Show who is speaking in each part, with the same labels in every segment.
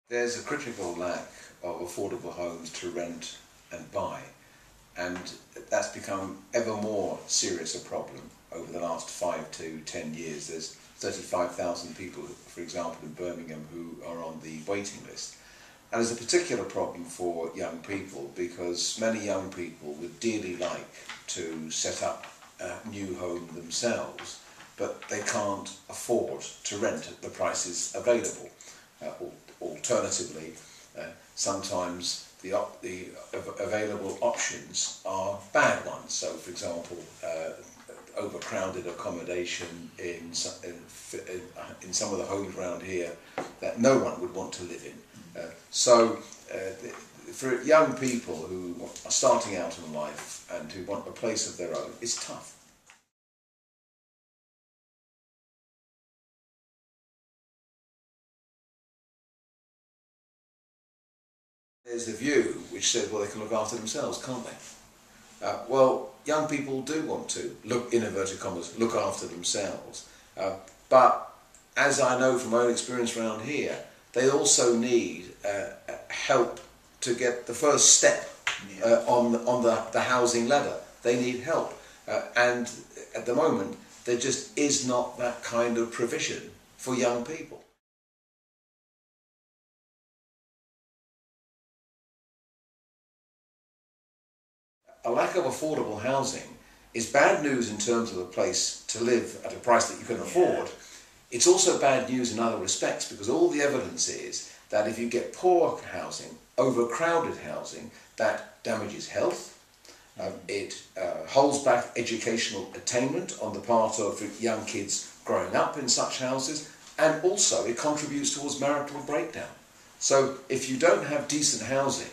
Speaker 1: There's a critical lack of affordable homes to rent and buy, and that's become ever more serious a problem over the last 5 to 10 years. There's 35,000 people, for example, in Birmingham who are on the waiting list. And there's a particular problem for young people because many young people would dearly like to set up a new home themselves, but they can't afford to rent at the prices available. Alternatively, sometimes the available options are bad ones. So, for example, overcrowded accommodation in some of the homes around here that no one would want to live in. For young people who are starting out in life and who want a place of their own, it's tough. There's the view which says, well, they can look after themselves, can't they? Well, young people do want to, in inverted commas, look after themselves. But as I know from my own experience around here, they also need help to get the first step on the housing ladder. They need help. And at the moment, there just is not that kind of provision for young people. A lack of affordable housing is bad news in terms of a place to live at a price that you can afford. It's also bad news in other respects because all the evidence is that if you get poor housing, overcrowded housing, that damages health, it holds back educational attainment on the part of young kids growing up in such houses, and also it contributes towards marital breakdown. So if you don't have decent housing,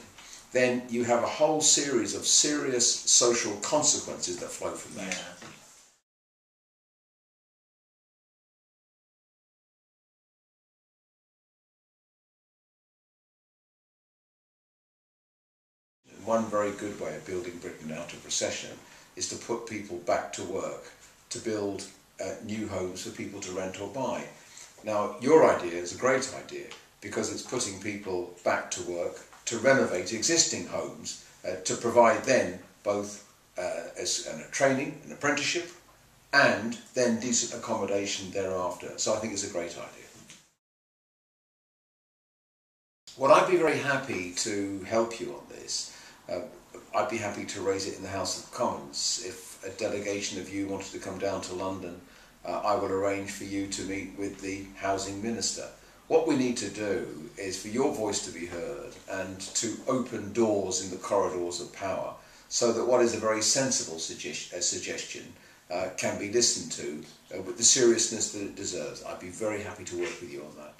Speaker 1: then you have a whole series of serious social consequences that flow from that. One very good way of building Britain out of recession is to put people back to work, to build new homes for people to rent or buy. Now, your idea is a great idea because it's putting people back to work to renovate existing homes, to provide then both training, an apprenticeship, and then decent accommodation thereafter. So I think it's a great idea. Well, I'd be very happy to help you on this. I'd be happy to raise it in the House of Commons. If a delegation of you wanted to come down to London, I will arrange for you to meet with the Housing Minister. What we need to do is for your voice to be heard and to open doors in the corridors of power so that what is a very sensible suggestion can be listened to with the seriousness that it deserves. I'd be very happy to work with you on that.